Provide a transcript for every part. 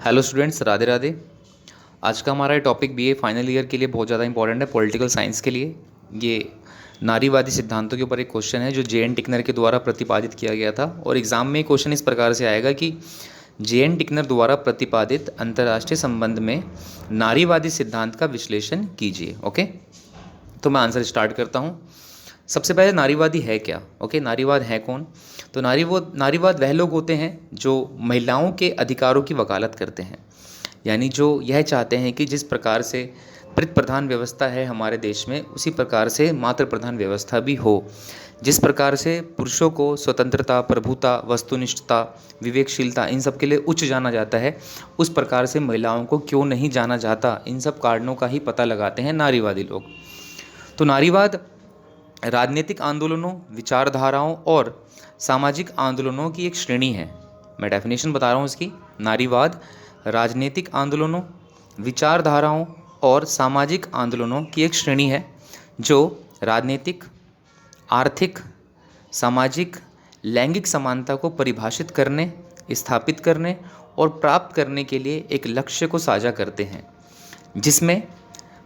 Hello students, Radhe Radhe. आज का हमारा टॉपिक बीए फाइनल ईयर के लिए बहुत ज़्यादा इंपॉर्टेंट है, पॉलिटिकल साइंस के लिए। ये नारीवादी सिद्धांतों के ऊपर एक क्वेश्चन है जो जे.एन. टिकनर के द्वारा प्रतिपादित किया गया था। और एग्ज़ाम में क्वेश्चन इस प्रकार से आएगा कि जे.एन. टिकनर द्वारा प्रतिपादित अंतर्राष्ट्रीय संबंध में नारीवादी सिद्धांत का विश्लेषण कीजिए। ओके, तो मैं आंसर स्टार्ट करता हूँ। सबसे पहले नारीवादी है क्या? ओके, नारीवाद है कौन? तो नारीवाद वह लोग होते हैं जो महिलाओं के अधिकारों की वकालत करते हैं, यानी जो यह चाहते हैं कि जिस प्रकार से पितृ प्रधान व्यवस्था है हमारे देश में, उसी प्रकार से मातृ प्रधान व्यवस्था भी हो। जिस प्रकार से पुरुषों को स्वतंत्रता, प्रभुता, वस्तुनिष्ठता, विवेकशीलता, इन सब के लिए उच्च जाना जाता है, उस प्रकार से महिलाओं को क्यों नहीं जाना जाता, इन सब कारणों का ही पता लगाते हैं नारीवादी लोग। तो नारीवाद राजनीतिक आंदोलनों, विचारधाराओं और सामाजिक आंदोलनों की एक श्रेणी है। मैं डेफिनेशन बता रहा हूँ इसकी। नारीवाद राजनीतिक आंदोलनों, विचारधाराओं और सामाजिक आंदोलनों की एक श्रेणी है जो राजनीतिक, आर्थिक, सामाजिक, लैंगिक समानता को परिभाषित करने, स्थापित करने और प्राप्त करने के लिए एक लक्ष्य को साझा करते हैं, जिसमें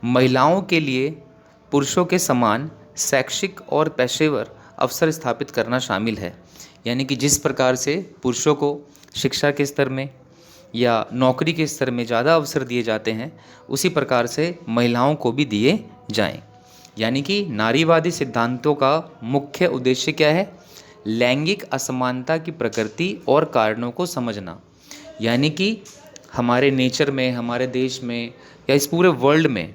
महिलाओं के लिए पुरुषों के समान शैक्षिक और पेशेवर अवसर स्थापित करना शामिल है। यानी कि जिस प्रकार से पुरुषों को शिक्षा के स्तर में या नौकरी के स्तर में ज़्यादा अवसर दिए जाते हैं, उसी प्रकार से महिलाओं को भी दिए जाएं। यानी कि नारीवादी सिद्धांतों का मुख्य उद्देश्य क्या है? लैंगिक असमानता की प्रकृति और कारणों को समझना। यानी कि हमारे नेचर में, हमारे देश में या इस पूरे वर्ल्ड में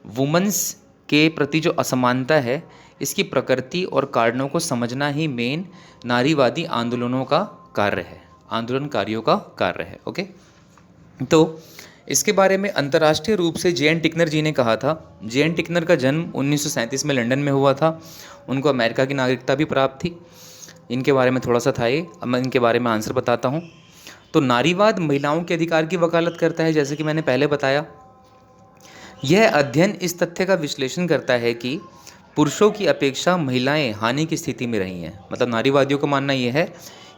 वुमेन्स के प्रति जो असमानता है, इसकी प्रकृति और कारणों को समझना ही मेन नारीवादी आंदोलनों का कार्य है, आंदोलनकारियों का कार्य है। ओके, तो इसके बारे में अंतर्राष्ट्रीय रूप से जे.एन. टिकनर जी ने कहा था। जे.एन. टिकनर का जन्म 1937 में लंदन में हुआ था। उनको अमेरिका की नागरिकता भी प्राप्त थी। इनके बारे में थोड़ा सा था ये, अब मैं इनके बारे में आंसर बताता हूँ। तो नारीवाद महिलाओं के अधिकार की वकालत करता है, जैसे कि मैंने पहले बताया। यह अध्ययन इस तथ्य का विश्लेषण करता है कि पुरुषों की अपेक्षा महिलाएं हानि की स्थिति में रही हैं। मतलब नारीवादियों का मानना यह है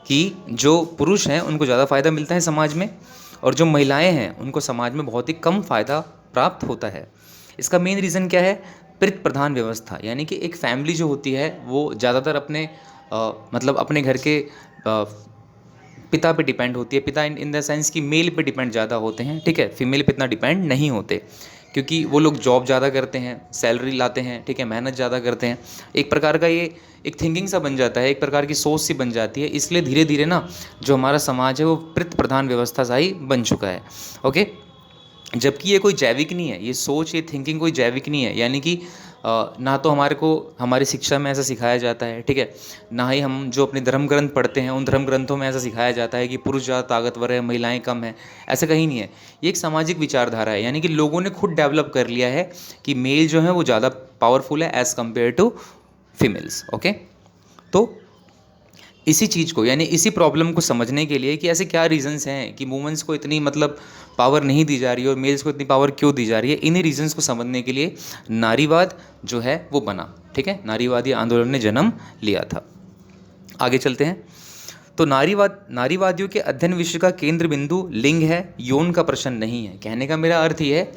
कि जो पुरुष हैं उनको ज़्यादा फ़ायदा मिलता है समाज में, और जो महिलाएं हैं उनको समाज में बहुत ही कम फ़ायदा प्राप्त होता है। इसका मेन रीज़न क्या है? पितृ प्रधान व्यवस्था। यानी कि एक फैमिली जो होती है वो ज़्यादातर अपने मतलब अपने घर के पिता पे डिपेंड होती है। पिता इन द सेंस कि मेल पे डिपेंड ज़्यादा होते हैं, ठीक है। फीमेल पे इतना डिपेंड नहीं होते, क्योंकि वो लोग जॉब ज़्यादा करते हैं, सैलरी लाते हैं, ठीक है, मेहनत ज़्यादा करते हैं। एक प्रकार का ये एक थिंकिंग सा बन जाता है, एक प्रकार की सोच सी बन जाती है। इसलिए धीरे धीरे ना जो हमारा समाज है वो पितृ प्रधान व्यवस्था सा ही बन चुका है। ओके, जबकि ये कोई जैविक नहीं है, ये सोच, ये थिंकिंग कोई जैविक नहीं है। यानी कि ना तो हमारे को हमारी शिक्षा में ऐसा सिखाया जाता है, ठीक है, ना ही हम जो अपने धर्म ग्रंथ पढ़ते हैं उन धर्म ग्रंथों में ऐसा सिखाया जाता है कि पुरुष ज़्यादा ताकतवर है, महिलाएं कम है। ऐसा कहीं नहीं है। ये एक सामाजिक विचारधारा है। यानी कि लोगों ने खुद डेवलप कर लिया है कि मेल जो है वो ज़्यादा पावरफुल है as compare to females. Okay, तो इसी चीज़ को, यानी इसी प्रॉब्लम को समझने के लिए कि ऐसे क्या रीजंस हैं कि वुमेन्स को इतनी मतलब पावर नहीं दी जा रही है और मेल्स को इतनी पावर क्यों दी जा रही है, इन्हीं रीजंस को समझने के लिए नारीवाद जो है वो बना, ठीक है। नारीवादी आंदोलन ने जन्म लिया था। आगे चलते हैं। तो नारीवादियों के अध्ययन विषय का केंद्र बिंदु लिंग है, यौन का प्रश्न नहीं है। कहने का मेरा अर्थ ये है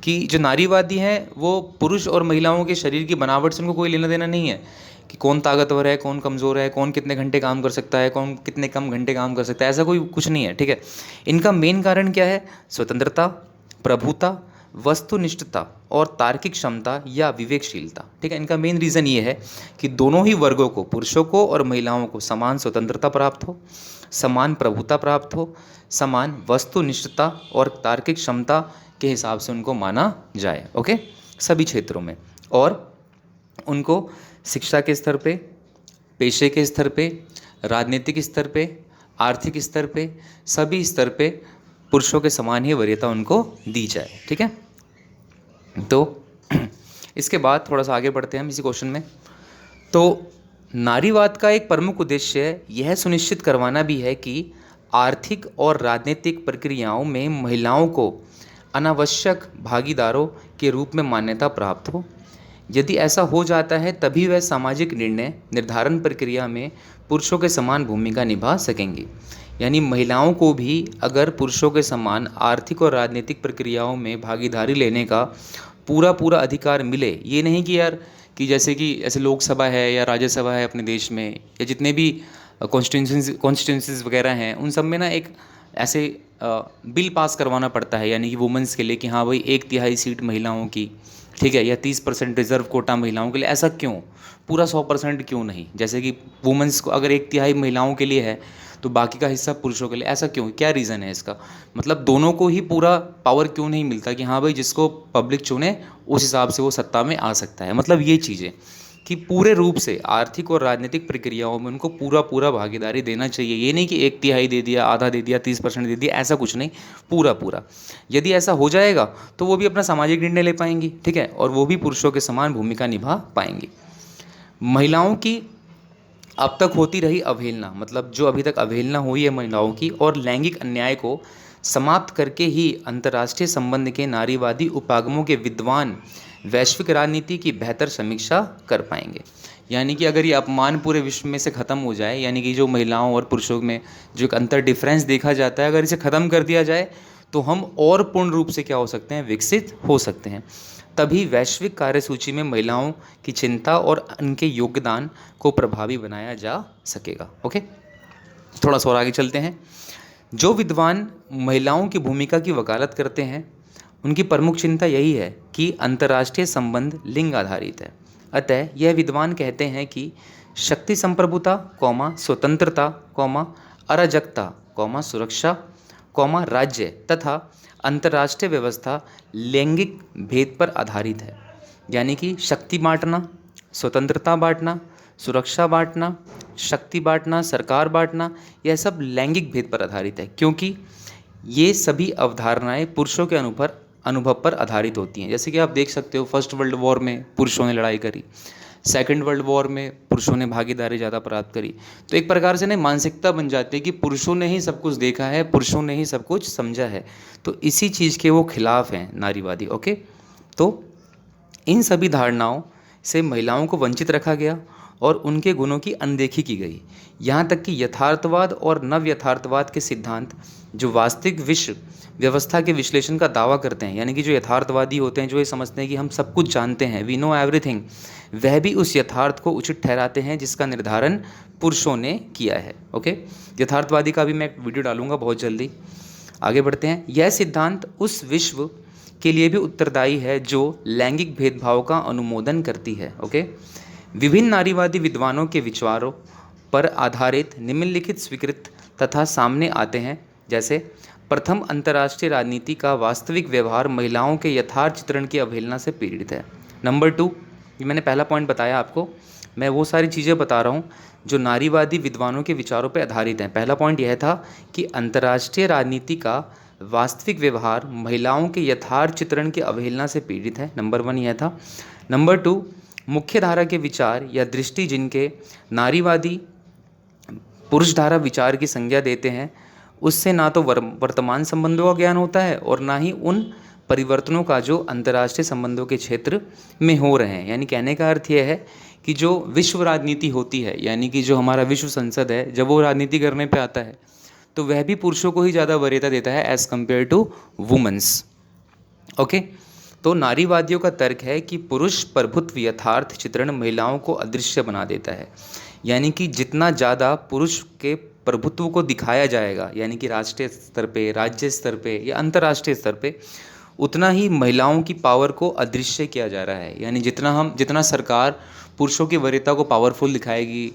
कि जो नारीवादी हैं वो पुरुष और महिलाओं के शरीर की बनावट से उनको कोई लेना देना नहीं है कि कौन ताकतवर है, कौन कमज़ोर है, कौन कितने घंटे काम कर सकता है, कौन कितने कम घंटे काम कर सकता है। ऐसा कोई कुछ नहीं है, ठीक है। इनका मेन कारण क्या है? स्वतंत्रता, प्रभुता, वस्तुनिष्ठता और तार्किक क्षमता या विवेकशीलता, ठीक है। इनका मेन रीज़न ये है कि दोनों ही वर्गों को, पुरुषों को और महिलाओं को, समान स्वतंत्रता प्राप्त हो, समान प्रभुता प्राप्त हो, समान वस्तुनिष्ठता और तार्किक क्षमता के हिसाब से उनको माना जाए। ओके, सभी क्षेत्रों में। और उनको शिक्षा के स्तर पे, पेशे के स्तर पे, राजनीतिक स्तर पे, आर्थिक स्तर पे, सभी स्तर पे पुरुषों के समान ही वरीयता उनको दी जाए, ठीक है। तो इसके बाद थोड़ा सा आगे बढ़ते हैं हम इसी क्वेश्चन में। तो नारीवाद का एक प्रमुख उद्देश्य यह सुनिश्चित करवाना भी है कि आर्थिक और राजनीतिक प्रक्रियाओं में महिलाओं को अनावश्यक भागीदारों के रूप में मान्यता प्राप्त हो। यदि ऐसा हो जाता है तभी वह सामाजिक निर्णय निर्धारण प्रक्रिया में पुरुषों के समान भूमिका निभा सकेंगी। यानी महिलाओं को भी अगर पुरुषों के समान आर्थिक और राजनीतिक प्रक्रियाओं में भागीदारी लेने का पूरा पूरा अधिकार मिले, ये नहीं कि यार कि जैसे कि ऐसे लोकसभा है या राज्यसभा है अपने देश में, या जितने भी कॉन्स्टिट्यूंसीज वगैरह हैं, उन सब में ना एक ऐसे बिल पास करवाना पड़ता है, यानी कि वुमेंस के लिए कि हाँ भाई 1/3 सीट महिलाओं की, ठीक है, या 30% रिजर्व कोटा महिलाओं के लिए। ऐसा क्यों? पूरा 100% क्यों नहीं? जैसे कि वुमेंस को अगर 1/3 महिलाओं के लिए है तो बाकी का हिस्सा पुरुषों के लिए, ऐसा क्यों? क्या रीज़न है इसका? मतलब दोनों को ही पूरा पावर क्यों नहीं मिलता कि हाँ भाई जिसको पब्लिक चुने उस हिसाब से वो सत्ता में आ सकता है? मतलब ये चीज़ें कि पूरे रूप से आर्थिक और राजनीतिक प्रक्रियाओं में उनको पूरा पूरा भागीदारी देना चाहिए। ये नहीं कि 1/3 दे दिया, आधा दे दिया, 30% दे दिया, ऐसा कुछ नहीं, पूरा पूरा। यदि ऐसा हो जाएगा तो वो भी अपना सामाजिक निर्णय ले पाएंगी, ठीक है, और वो भी पुरुषों के समान भूमिका निभा पाएंगी। महिलाओं की अब तक होती रही अवहेलना, मतलब जो अभी तक अवहेलना हुई है महिलाओं की, और लैंगिक अन्याय को समाप्त करके ही अंतर्राष्ट्रीय संबंध के नारीवादी उपागमों के विद्वान वैश्विक राजनीति की बेहतर समीक्षा कर पाएंगे। यानी कि अगर ये अपमान पूरे विश्व में से ख़त्म हो जाए, यानी कि जो महिलाओं और पुरुषों में जो एक अंतर डिफरेंस देखा जाता है, अगर इसे ख़त्म कर दिया जाए तो हम और पूर्ण रूप से क्या हो सकते हैं? विकसित हो सकते हैं। तभी वैश्विक कार्यसूची में महिलाओं की चिंता और उनके योगदान को प्रभावी बनाया जा सकेगा। ओके, थोड़ा सा और आगे चलते हैं। जो विद्वान महिलाओं की भूमिका की वकालत करते हैं उनकी प्रमुख चिंता यही है कि अंतर्राष्ट्रीय संबंध लिंग आधारित है। अतः यह विद्वान कहते हैं कि शक्ति संप्रभुता, स्वतंत्रता, अराजकता, सुरक्षा, राज्य तथा अंतर्राष्ट्रीय व्यवस्था लैंगिक भेद पर आधारित है। यानी कि शक्ति बांटना, स्वतंत्रता बांटना, सुरक्षा बांटना, शक्ति बांटना, सरकार बांटना, यह सब लैंगिक भेद पर आधारित है, क्योंकि ये सभी अवधारणाएं पुरुषों के अनुभव पर आधारित होती हैं। जैसे कि आप देख सकते हो, फर्स्ट वर्ल्ड वॉर में पुरुषों ने लड़ाई करी, सेकंड वर्ल्ड वॉर में पुरुषों ने भागीदारी ज़्यादा प्राप्त करी। तो एक प्रकार से ना मानसिकता बन जाती है कि पुरुषों ने ही सब कुछ देखा है, पुरुषों ने ही सब कुछ समझा है। तो इसी चीज़ के वो खिलाफ हैं नारीवादी। ओके, तो इन सभी धारणाओं से महिलाओं को वंचित रखा गया और उनके गुणों की अनदेखी की गई। यहाँ तक कि यथार्थवाद और नव यथार्थवाद के सिद्धांत जो वास्तविक विश्व व्यवस्था के विश्लेषण का दावा करते हैं, यानी कि जो यथार्थवादी होते हैं, जो ये समझते हैं कि हम सब कुछ जानते हैं, वी नो एवरीथिंग, वह भी उस यथार्थ को उचित ठहराते हैं जिसका निर्धारण पुरुषों ने किया है। ओके, यथार्थवादी का भी मैं एक वीडियो डालूंगा बहुत जल्दी। आगे बढ़ते हैं। यह सिद्धांत उस विश्व के लिए भी उत्तरदायी है जो लैंगिक भेदभाव का अनुमोदन करती है। ओके, विभिन्न नारीवादी विद्वानों के विचारों पर आधारित निम्नलिखित स्वीकृत तथा सामने आते हैं। जैसे प्रथम, अंतर्राष्ट्रीय राजनीति का वास्तविक व्यवहार महिलाओं के यथार्थ चित्रण की अवहेलना से पीड़ित है। नंबर 2, ये मैंने पहला पॉइंट बताया आपको, मैं वो सारी चीज़ें बता रहा हूँ जो नारीवादी विद्वानों के विचारों पर आधारित हैं। पहला पॉइंट यह था कि अंतर्राष्ट्रीय राजनीति का वास्तविक व्यवहार महिलाओं के यथार्थ चित्रण की अवहेलना से पीड़ित है। नंबर 1 यह था। नंबर 2, मुख्य धारा के विचार या दृष्टि जिनके नारीवादी पुरुष धारा विचार की संज्ञा देते हैं, उससे ना तो वर्तमान संबंधों का ज्ञान होता है और ना ही उन परिवर्तनों का जो अंतर्राष्ट्रीय संबंधों के क्षेत्र में हो रहे हैं। यानी कहने का अर्थ यह है कि जो विश्व राजनीति होती है, यानी कि जो हमारा विश्व संसद है, जब वो राजनीति करने पे आता है तो वह भी पुरुषों को ही ज़्यादा वरीयता देता है as compare to womens. Okay, तो नारीवादियों का तर्क है कि पुरुष प्रभुत्व यथार्थ चित्रण महिलाओं को अदृश्य बना देता है। यानी कि जितना ज़्यादा पुरुष के प्रभुत्व को दिखाया जाएगा, यानी कि राष्ट्रीय स्तर पे, राज्य स्तर पे या अंतर्राष्ट्रीय स्तर पे, उतना ही महिलाओं की पावर को अदृश्य किया जा रहा है। यानी जितना सरकार पुरुषों की वरीयता को पावरफुल दिखाएगी,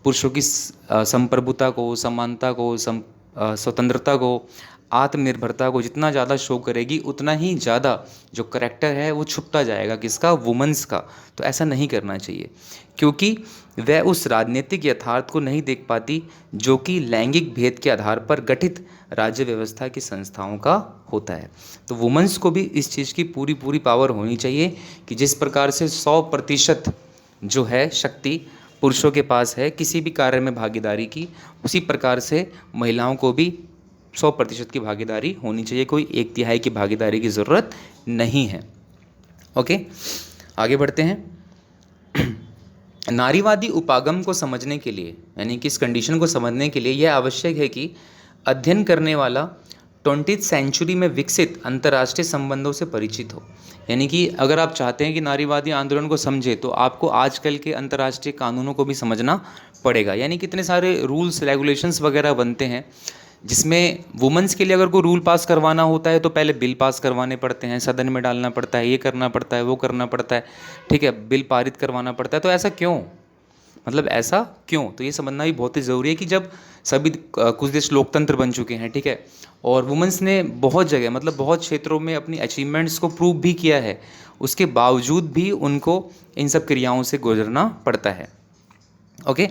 पुरुषों की संप्रभुता को, समानता को, स्वतंत्रता को, आत्मनिर्भरता को जितना ज़्यादा शो करेगी, उतना ही ज़्यादा जो करैक्टर है वो छुपता जाएगा, किसका? वुमेन्स का। तो ऐसा नहीं करना चाहिए, क्योंकि वह उस राजनीतिक यथार्थ को नहीं देख पाती जो कि लैंगिक भेद के आधार पर गठित राज्य व्यवस्था की संस्थाओं का होता है। तो वुमेन्स को भी इस चीज़ की पूरी पूरी पावर होनी चाहिए कि जिस प्रकार से 100% जो है शक्ति पुरुषों के पास है किसी भी कार्य में भागीदारी की, उसी प्रकार से महिलाओं को भी 100% की भागीदारी होनी चाहिए। कोई 1/3 की भागीदारी की ज़रूरत नहीं है। ओके, आगे बढ़ते हैं। नारीवादी उपागम को समझने के लिए, यानी कि इस कंडीशन को समझने के लिए यह आवश्यक है कि अध्ययन करने वाला 20th सेंचुरी में विकसित अंतर्राष्ट्रीय संबंधों से परिचित हो। यानी कि अगर आप चाहते हैं कि नारीवादी आंदोलन को समझे तो आपको आजकल के अंतर्राष्ट्रीय कानूनों को भी समझना पड़ेगा। यानी कितने सारे रूल्स रेगुलेशंस वगैरह बनते हैं, जिसमें वुमेंस के लिए अगर कोई रूल पास करवाना होता है तो पहले बिल पास करवाने पड़ते हैं, सदन में डालना पड़ता है, ये करना पड़ता है, वो करना पड़ता है, ठीक है, बिल पारित करवाना पड़ता है। तो ऐसा क्यों, मतलब ऐसा क्यों? तो ये समझना भी बहुत ही ज़रूरी है कि जब सभी कुछ देश लोकतंत्र बन चुके हैं, ठीक है, और वुमेंस ने बहुत जगह मतलब बहुत क्षेत्रों में अपनी अचीवमेंट्स को प्रूव भी किया है, उसके बावजूद भी उनको इन सब क्रियाओं से गुजरना पड़ता है। ओके,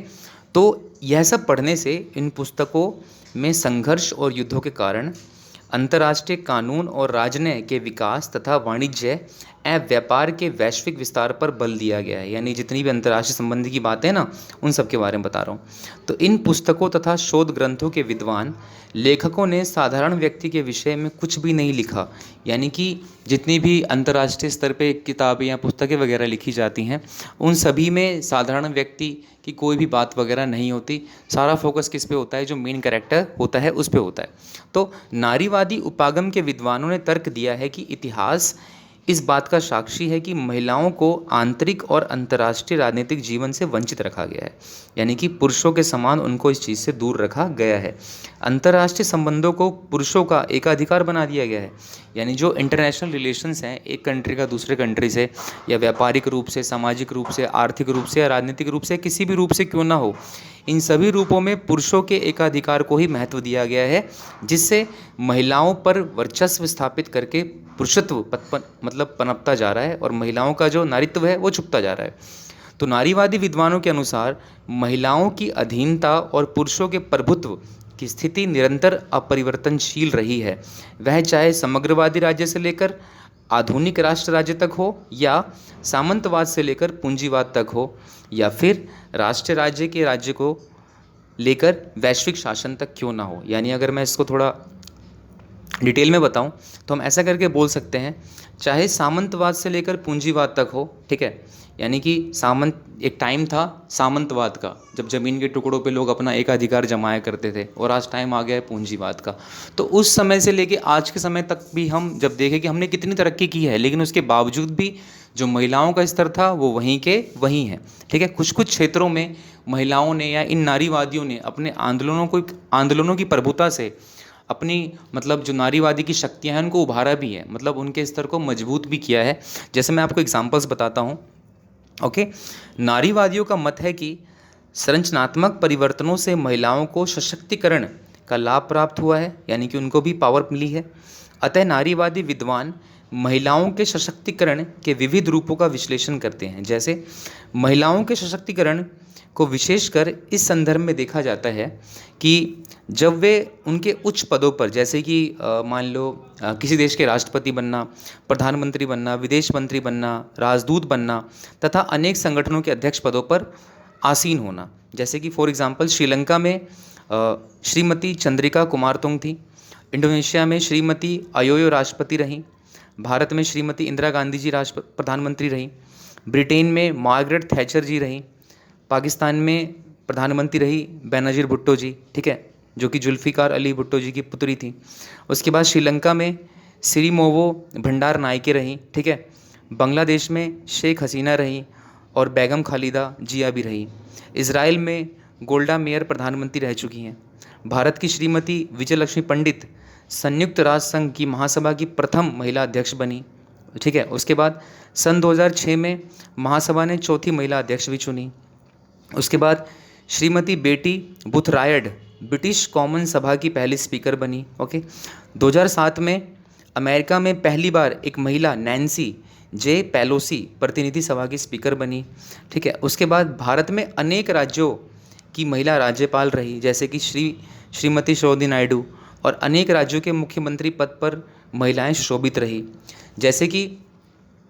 तो यह सब पढ़ने से इन पुस्तकों में संघर्ष और युद्धों के कारण अंतर्राष्ट्रीय कानून और राजनय के विकास तथा वाणिज्य एवं व्यापार के वैश्विक विस्तार पर बल दिया गया है। यानी जितनी भी अंतर्राष्ट्रीय संबंधी की बातें हैं ना, उन सब के बारे में बता रहा हूँ। तो इन पुस्तकों तथा शोध ग्रंथों के विद्वान लेखकों ने साधारण व्यक्ति के विषय में कुछ भी नहीं लिखा। यानी कि जितनी भी अंतर्राष्ट्रीय स्तर पे किताबें या पुस्तकें वगैरह लिखी जाती हैं, उन सभी में साधारण व्यक्ति की कोई भी बात वगैरह नहीं होती। सारा फोकस किस पे होता है? जो मेन कैरेक्टर होता है उस पे होता है। तो नारीवादी उपागम के विद्वानों ने तर्क दिया है कि इतिहास इस बात का साक्षी है कि महिलाओं को आंतरिक और अंतर्राष्ट्रीय राजनीतिक जीवन से वंचित रखा गया है। यानी कि पुरुषों के समान उनको इस चीज़ से दूर रखा गया है। अंतर्राष्ट्रीय संबंधों को पुरुषों का एकाधिकार बना दिया गया है। यानी जो इंटरनेशनल रिलेशंस हैं एक कंट्री का दूसरे कंट्री से, या व्यापारिक रूप से, सामाजिक रूप से, आर्थिक रूप से या राजनीतिक रूप से, किसी भी रूप से क्यों ना हो, इन सभी रूपों में पुरुषों के एकाधिकार को ही महत्व दिया गया है, जिससे महिलाओं पर वर्चस्व स्थापित करके पुरुषत्व मतलब पनपता जा रहा है और महिलाओं का जो नारीत्व है वो छुपता जा रहा है। तो नारीवादी विद्वानों के अनुसार महिलाओं की अधीनता और पुरुषों के प्रभुत्व की स्थिति निरंतर अपरिवर्तनशील रही है। वह चाहे समग्रवादी राज्य से लेकर आधुनिक राष्ट्र राज्य तक हो, या सामंतवाद से लेकर पूंजीवाद तक हो, या फिर राष्ट्र राज्य के राज्य को लेकर वैश्विक शासन तक क्यों ना हो। यानी अगर मैं इसको थोड़ा डिटेल में बताऊं तो हम ऐसा करके बोल सकते हैं, चाहे सामंतवाद से लेकर पूंजीवाद तक हो, ठीक है। यानी कि सामंत, एक टाइम था सामंतवाद का जब ज़मीन के टुकड़ों पे लोग अपना एकाधिकार जमाया करते थे, और आज टाइम आ गया है पूंजीवाद का। तो उस समय से लेके आज के समय तक भी हम जब देखें कि हमने कितनी तरक्की की है, लेकिन उसके बावजूद भी जो महिलाओं का स्तर था वो वहीं के वहीं है, ठीक है। कुछ कुछ क्षेत्रों में महिलाओं ने या इन नारीवादियों ने अपने आंदोलनों की प्रभुता से अपनी मतलब जो नारीवादी की शक्तियाँ हैं उनको उभारा भी है, मतलब उनके स्तर को मजबूत भी किया है। जैसे मैं आपको एग्जांपल्स बताता हूँ। ओके, नारीवादियों का मत है कि संरचनात्मक परिवर्तनों से महिलाओं को सशक्तिकरण का लाभ प्राप्त हुआ है, यानी कि उनको भी पावर मिली है। अतः नारीवादी विद्वान महिलाओं के सशक्तिकरण के विविध रूपों का विश्लेषण करते हैं। जैसे महिलाओं के सशक्तिकरण को विशेषकर इस संदर्भ में देखा जाता है कि जब वे उनके उच्च पदों पर, जैसे कि मान लो किसी देश के राष्ट्रपति बनना, प्रधानमंत्री बनना, विदेश मंत्री बनना, राजदूत बनना तथा अनेक संगठनों के अध्यक्ष पदों पर आसीन होना। जैसे कि फॉर एग्जांपल श्रीलंका में श्रीमती चंद्रिका कुमारतुंग थी, इंडोनेशिया में श्रीमती अयोयो राष्ट्रपति रहीं, भारत में श्रीमती इंदिरा गांधी जी प्रधानमंत्री रहीं, ब्रिटेन में मार्गरेट थैचर जी रहीं, पाकिस्तान में प्रधानमंत्री रही बेनजीर भुट्टो जी, ठीक है, जो कि जुल्फ़िकार अली भुट्टो जी की पुत्री थी। उसके बाद श्रीलंका में सिरिमोवो भंडार नायके रहीं, ठीक है। बांग्लादेश में शेख हसीना रहीं और बेगम खालिदा जिया भी रहीं। इजराइल में गोल्डा मेयर प्रधानमंत्री रह चुकी हैं। भारत की श्रीमती विजयलक्ष्मी पंडित संयुक्त राष्ट्र संघ की महासभा की प्रथम महिला अध्यक्ष बनी, ठीक है। उसके बाद सन 2006 में महासभा ने चौथी महिला अध्यक्ष भी चुनी। उसके बाद श्रीमती बेटी बुथरायड ब्रिटिश कॉमन सभा की पहली स्पीकर बनी। ओके, 2007 में अमेरिका में पहली बार एक महिला नैन्सी जे पेलोसी प्रतिनिधि सभा की स्पीकर बनी, ठीक है। उसके बाद भारत में अनेक राज्यों की महिला राज्यपाल रही, जैसे कि श्रीमती सरोजिनी नायडू, और अनेक राज्यों के मुख्यमंत्री पद पर महिलाएं शोभित रही, जैसे कि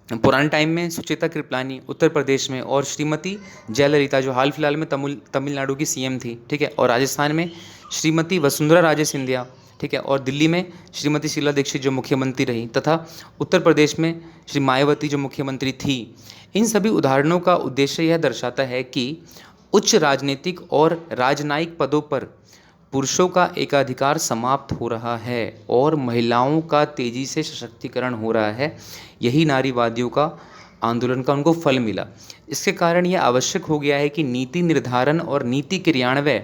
पुराने टाइम में सुचेता कृपलानी उत्तर प्रदेश में, और श्रीमती जयललिता जो हाल फिलहाल में तमिलनाडु की सीएम थी, ठीक है। और राजस्थान में श्रीमती वसुंधरा राजे सिंधिया, ठीक है। और दिल्ली में श्रीमती शीला दीक्षित जो मुख्यमंत्री रही, तथा उत्तर प्रदेश में श्री मायावती जो मुख्यमंत्री थी। इन सभी उदाहरणों का उद्देश्य यह दर्शाता है कि उच्च राजनीतिक और राजनयिक पदों पर पुरुषों का एकाधिकार समाप्त हो रहा है और महिलाओं का तेजी से सशक्तिकरण हो रहा है, यही नारीवादियों का आंदोलन का उनको फल मिला। इसके कारण यह आवश्यक हो गया है कि नीति निर्धारण और नीति क्रियान्वयन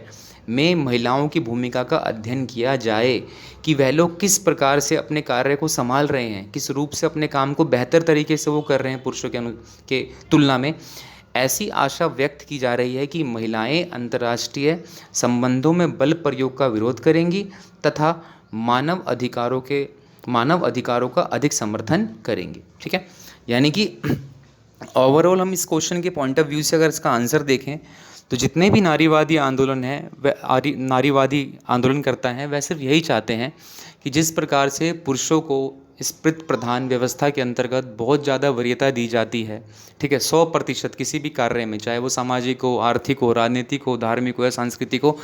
में महिलाओं की भूमिका का अध्ययन किया जाए कि वह लोग किस प्रकार से अपने कार्य को संभाल रहे हैं, किस रूप से अपने काम को बेहतर तरीके से वो कर रहे हैं पुरुषों के तुलना में। ऐसी आशा व्यक्त की जा रही है कि महिलाएं अंतर्राष्ट्रीय संबंधों में बल प्रयोग का विरोध करेंगी तथा मानव अधिकारों का अधिक समर्थन करेंगी। ठीक है, यानी कि ओवरऑल हम इस क्वेश्चन के पॉइंट ऑफ व्यू से अगर इसका आंसर देखें तो जितने भी नारीवादी आंदोलन है वह नारीवादी आंदोलन करता है वह सिर्फ यही चाहते हैं कि जिस प्रकार से पुरुषों को इस पितृ प्रधान व्यवस्था के अंतर्गत बहुत ज़्यादा वरीयता दी जाती है, ठीक है, 100% किसी भी कार्य में, चाहे वो सामाजिक हो, आर्थिक हो, राजनीतिक हो, धार्मिक हो या सांस्कृतिक हो,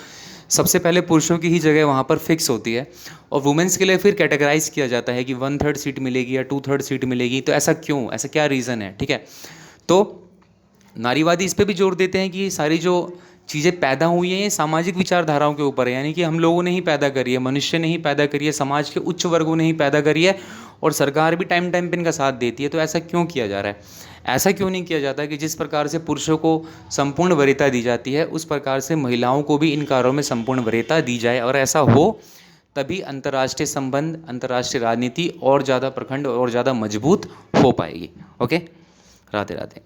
सबसे पहले पुरुषों की ही जगह वहाँ पर फिक्स होती है। और वुमेंस के लिए फिर कैटेगराइज किया जाता है कि 1/3 सीट मिलेगी या 2/3 सीट मिलेगी। तो ऐसा क्यों, ऐसा क्या रीज़न है? ठीक है, तो नारीवादी इस पे भी जोर देते हैं कि ये सारी जो चीज़ें पैदा हुई हैं ये सामाजिक विचारधाराओं के ऊपर है, यानी कि हम लोगों ने ही पैदा करी है, मनुष्य ने ही पैदा करी है, समाज के उच्च वर्गों ने ही पैदा करी है और सरकार भी टाइम टाइम पे इनका साथ देती है। तो ऐसा क्यों किया जा रहा है? ऐसा क्यों नहीं किया जाता कि जिस प्रकार से पुरुषों को संपूर्ण वरीयता दी जाती है उस प्रकार से महिलाओं को भी इन कार्यों में संपूर्ण वरीयता दी जाए, और ऐसा हो तभी अंतर्राष्ट्रीय संबंध, अंतर्राष्ट्रीय राजनीति और ज़्यादा प्रखंड और ज़्यादा मजबूत हो पाएगी। ओके, राधे राधे।